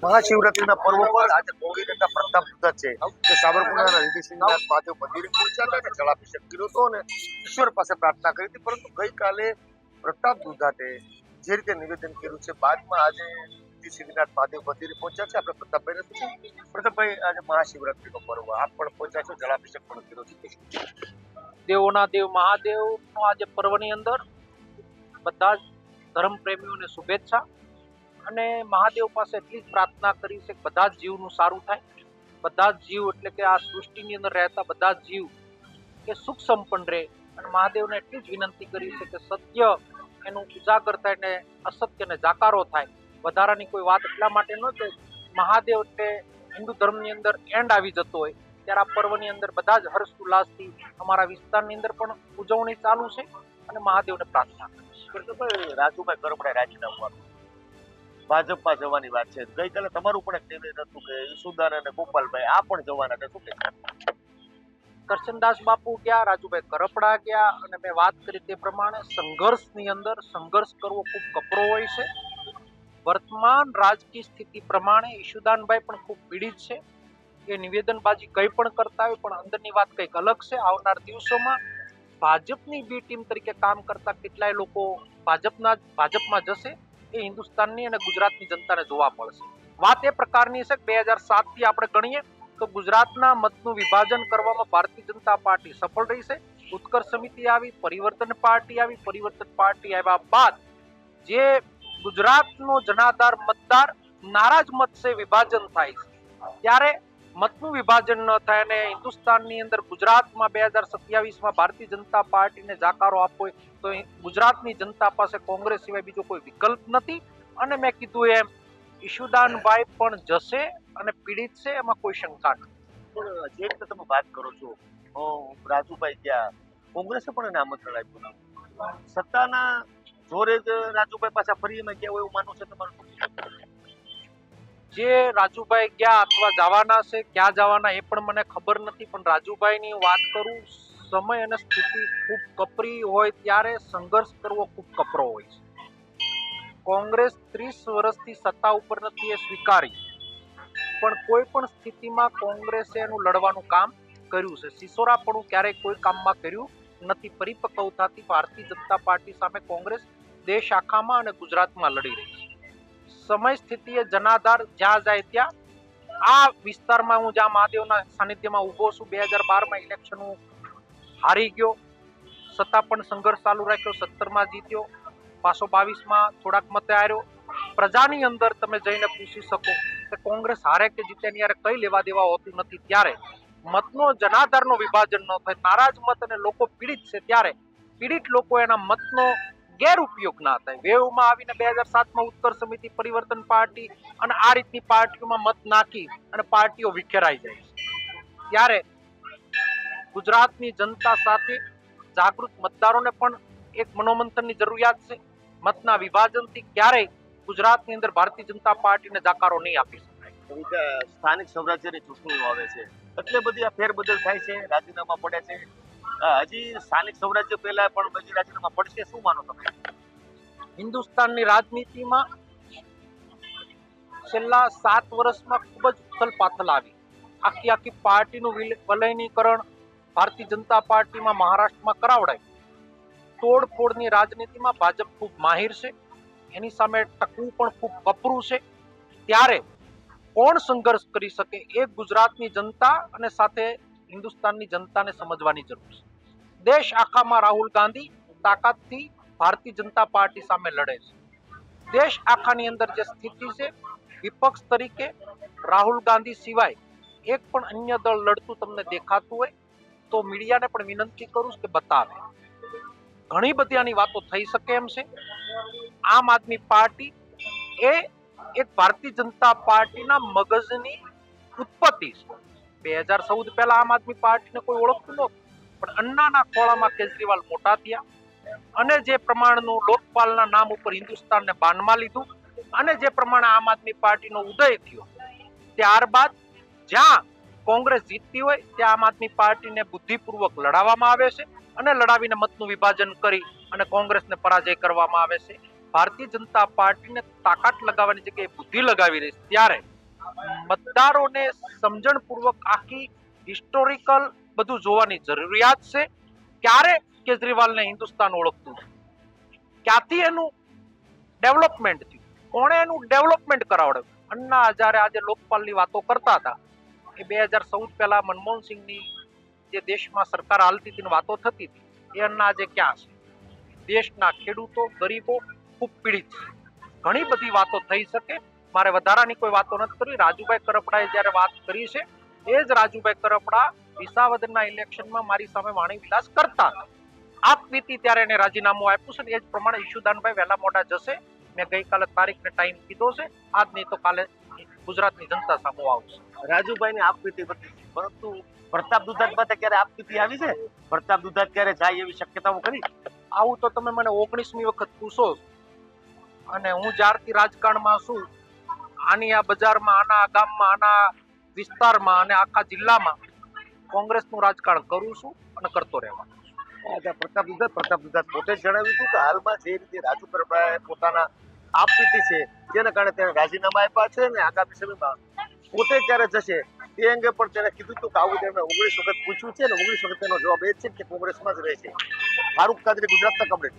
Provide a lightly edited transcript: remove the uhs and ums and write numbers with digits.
મહાશિવરાત્રીના પર્વ પર આજે કોંગ્રેસ નેતા પ્રતાપ દુધા છે તે સાબરકાંઠાના રીતિસિંહનાથ મહાદેવ મંદિરે પહોંચ્યા હતા અને જળાભિષેક કર્યો હતો અને ઈશ્વર પાસે પ્રાર્થના કરી હતી. પરંતુ ગઈકાલે પ્રતાપ દુધાતે જે રીતે નિવેદન કર્યું છે બાદમાં આજે રીતિસિંહનાથ મહાદેવ મંદિરે પહોંચ્યા છે. આપણે પ્રતાપભાઈને પૂછ્યું, પ્રતાપભાઈ આજે મહાશિવરાત્રીનો પર્વ આપ પણ પહોંચ્યા છો, જળાભિષેક પણ કર્યો છે. દેવોના દેવ મહાદેવનો આજે પર્વની અંદર બધા જ ધર્મ પ્રેમીઓને શુભેચ્છા અને મહાદેવ પાસે એટલી જ પ્રાર્થના કરી છે કે બધા જ જીવનું સારું થાય. બધા જ જીવ એટલે કે આ સૃષ્ટિની અંદર રહેતા બધા જ જીવ કે સુખ સંપન્ન રહે અને મહાદેવને એટલી જ વિનંતી કરી છે કે સત્ય એનું ઉજાગર થાય ને અસત્યને જાકારો થાય. વધારાની કોઈ વાત એટલા માટે ન કે મહાદેવ એટલે હિન્દુ ધર્મની અંદર એન્ડ આવી જતો હોય ત્યારે આ પર્વની અંદર બધા જ હર્ષ ઉલ્લાસથી અમારા વિસ્તારની અંદર પણ ઉજવણી ચાલુ છે અને મહાદેવને પ્રાર્થના પ્રતાપભાઈ, રાજુભાઈ કરપડે રાજીનામું આપ્યું, ભાજપમાં જવાની વાત છે. ગઈકાલે તમારું પણ એક નિવેદન હતું કે ઈસુદાન અને ગોપાલભાઈ આ પણ જવાના છે, શું કે કરશનદાસ બાપુ ગયા, રાજુભાઈ કરપડા ગયા અને મેં વાત કરી તે પ્રમાણે સંઘર્ષની અંદર સંઘર્ષ કરવો ખૂબ કપરો હોય છે. વર્તમાન રાજકીય સ્થિતિ પ્રમાણે ઈશુદાનભાઈ પણ ખૂબ પીડિત છે. એ નિવેદનબાજી કંઈ પણ કરતા હોય પણ અંદરની વાત કંઈક અલગ છે. આવનાર દિવસોમાં ભાજપની બી ટીમ તરીકે કામ કરતા કેટલાય લોકો ભાજપમાં જશે એ હિન્દુસ્તાનની અને ગુજરાતની જનતાને જોવા મળશે. વાત એ પ્રકારની છે કે 2007થી આપણે ગણીએ તો ગુજરાતના મતનું વિભાજન કરવામાં ભારતીય જનતા પાર્ટી સફળ રહી છે. ઉત્કર્ષ સમિતિ આવી, પરિવર્તન પાર્ટી આવી, પરિવર્તન પાર્ટી આવ્યા બાદ જે ગુજરાતનો જનાધાર મતદાર નારાજ મત છે વિભાજન થાય છે ત્યારે મતનું વિભાજન ન થાય અને હિન્દુસ્તાનની અંદર ગુજરાતમાં 2027માં ભારતીય જનતા પાર્ટીને જાકારો આપવો હોય તો ગુજરાતની જનતા પાસે કોંગ્રેસ સિવાય બીજો કોઈ વિકલ્પ નથી. અને મેં કીધું એમ ઈશુદાનભાઈ પણ જશે અને પીડિત છે, એમાં કોઈ શંકા નથી. પણ જે રીતે તમે વાત કરો છો, રાજુભાઈ ગયા, કોંગ્રેસે પણ એને આમંત્રણ આપ્યું, સત્તાના જોરે જ રાજુભાઈ પાછા ફરી એમાં ગયા હોય એવું માનવું છે તમારું? જે રાજુભાઈ ગયા અથવા જવાના છે, ક્યાં જવાના એ પણ મને ખબર નથી. પણ રાજુભાઈની વાત કરું, સમય અને સ્થિતિ ખૂબ કપરી હોય ત્યારે સંઘર્ષ કરવો ખૂબ કપરો હોય છે. કોંગ્રેસ 30 વર્ષથી સત્તા ઉપર નથી એ સ્વીકારી, પણ કોઈ પણ સ્થિતિમાં કોંગ્રેસે એનું લડવાનું કામ કર્યું છે. સિસોરાપણું ક્યારેય કોઈ કામમાં કર્યું નથી. પરિપક્વતાથી ભારતીય જનતા પાર્ટી સામે કોંગ્રેસ દેશ આખામાં અને ગુજરાતમાં લડી રહી છે. સમય સ્થિતિએ જનાધાર જ્યાં જાય ત્યાં આ વિસ્તારમાં હું જ્યાં મહાદેવના સાનિધ્યમાં ઊભો છું 2012માં ઇલેક્શન હું હારી ગયો, છતાં પણ સંઘર્ષ ચાલુ રાખ્યો, 17માં જીત્યો, પાછો 22માં થોડાક મતે હાર્યો. પ્રજાની અંદર તમે જઈને પૂછી શકો કે કોંગ્રેસ હારે કે જીતે ની યારે કઈ લેવા દેવા હોતું નથી. ત્યારે મતનો જનાધારનો વિભાજન ન થાય, નારાજ મત અને લોકો પીડિત છે ત્યારે પીડિત લોકો એના મતનો ગેરઉપયોગ ના થાય. વેવમાં આવીને 2007માં ઉત્કર્ષ સમિતિ, પરિવર્તન પાર્ટી અને આ રીતની પાર્ટીઓમાં મત નાખી અને પાર્ટીઓ વિખેરાઈ જાય છે. ત્યારે ગુજરાતની જનતા સાથે જાગૃત મતદારોને પણ એક મનોમંથનની જરૂરિયાત છે. મતના વિભાજનથી ક્યારેય ગુજરાતની અંદર ભારતીય જનતા પાર્ટીને જાકારો નહીં આપી શકાય. સ્થાનિક સ્વરાજ્યની ચૂંટણીઓ આવે છે એટલે બધી આ ફેરબદલ થાય છે, રાજીનામા પડે છે. હજી સ્થાનિક સ્વરાજ્ય પહેલા પણ બધી રાજીનામા પડશે, શું માનો તમે? હિન્દુસ્તાનની રાજનીતિમાં છેલ્લા 7 વર્ષમાં ખૂબ જ ઉથલપાથલ આવી. આખી પાર્ટીનું વિલયનીકરણ ભારતીય જનતા પાર્ટીમાં મહારાષ્ટ્રમાં કરાવડાય. તોડફોડની રાજનીતિમાં ભાજપ ખૂબ માહિર છે, એની સામે ટકવું પણ ખૂબ કપરું છે. ત્યારે કોણ સંઘર્ષ કરી શકે એ ગુજરાતની જનતા અને સાથે હિન્દુસ્તાનની જનતાને સમજવાની જરૂર છે. દેશ આખામાં રાહુલ ગાંધી તાકાતથી ભારતીય જનતા પાર્ટી સામે લડે છે. દેશ આખાની અંદર જે સ્થિતિ છે, વિપક્ષ તરીકે રાહુલ ગાંધી સિવાય એક પણ અન્ય દળ લડતું તમને દેખાતું હોય તો મીડિયાને પણ વિનંતી કરું કે બતાવે. ઘણી બધી આની વાતો થઈ શકે એમ છે. આમ આદમી પાર્ટી એ એક ભારતીય જનતા પાર્ટીના મગજની ઉત્પત્તિ છે. 2014 પહેલા આમ આદમી પાર્ટીને કોઈ ઓળખતું નહોતું, પણ અન્નાના ખોળામાં કેજરીવાલ મોટા થયા અને જે પ્રમાણનું લોકપાલના નામ ઉપર હિન્દુસ્તાનને બાનમાં લીધું અને જે પ્રમાણે આમ આદમી પાર્ટીનો ઉદય થયો, ત્યારબાદ જ્યાં કોંગ્રેસ જીતતી હોય ત્યાં આમ આદમી પાર્ટીને બુદ્ધિપૂર્વક લડાવવામાં આવે છે અને લડાવીને મતનું વિભાજન કરી અને કોંગ્રેસને પરાજય કરવામાં આવે છે. ભારતીય જનતા પાર્ટીને તાકાત લગાવવાની જગ્યાએ બુદ્ધિ લગાવી રહી છે ત્યારે મતદારોને સમજણપૂર્વક આખી હિસ્ટોરિકલ બધું જોવાની જરૂરિયાત છે. ક્યારે કેજરીવાલને હિન્દુસ્તાન ઓળખતું હતું, ક્યાંથી એનું ડેવલપમેન્ટ થયું, કોણે એનું ડેવલપમેન્ટ કરાવડાવ્યું. અન્ના હજારે આજે લોકપાલની વાતો કરતા હતા એ 2014 પહેલા મનમોહનસિંહની જે દેશમાં સરકાર હાલતી હતી વાતો થતી હતી, એ અન્ના આજે ક્યાં છે? દેશના ખેડૂતો ગરીબો ખૂબ પીડિત છે. ઘણી બધી વાતો થઈ શકે, મારે વધારાની કોઈ વાતો નથી કરવી. રાજુભાઈ કરપડાએ જ્યારે વાત કરી છે એ જ રાજુભાઈ કરપડા વિસાવદરના ઇલેક્શનમાં મારી સામે વાણી વિલાસ કરતા હતા. આપવીતી ત્યારે એને રાજીનામું આપ્યું છે ને એ જ પ્રમાણે ઈશુદાનભાઈ વહેલા મોડા જશે. મેં ગઈકાલે તારીખ ને ટાઈમ કીધો છે, આજ નહીં તો કાલે ગુજરાતની જનતા સામે આવશે. રાજુભાઈની આપવીતી બદલી, પરંતુ પ્રતાપ દુધાત પાસે ક્યારે આપવીતી આવી છે? પ્રતાપ દુધાત ક્યારે જાય એવી શક્યતાઓ ખરી? આવું તો તમે મને 19મી વખત પૂછો, અને હું જ્યારથી રાજકારણમાં છું, આની આ બજારમાં, આના ગામમાં, આના વિસ્તારમાં અને આખા જિલ્લામાં કોંગ્રેસનું રાજકારણ કરું છું અને કરતો રહેવાનું. પ્રતાપ દુધાત પોતે જ જણાવ્યું હતું કે હાલમાં જે રીતે રાજુ કરપડાએ પોતાના આપવીતી છે જેના કારણે તેને રાજીનામા આપ્યા છે ને આગામી સમયમાં પોતે ક્યારે જશે તે અંગે પણ તેને કીધું હતું કે આવું તેમણે 19 વખત પૂછ્યું છે ને 19 વખત તેનો જવાબ એ જ છે કે કોંગ્રેસમાં જ રહેશે. ફારૂક કાદરી, ગુજરાતના કમરેડ.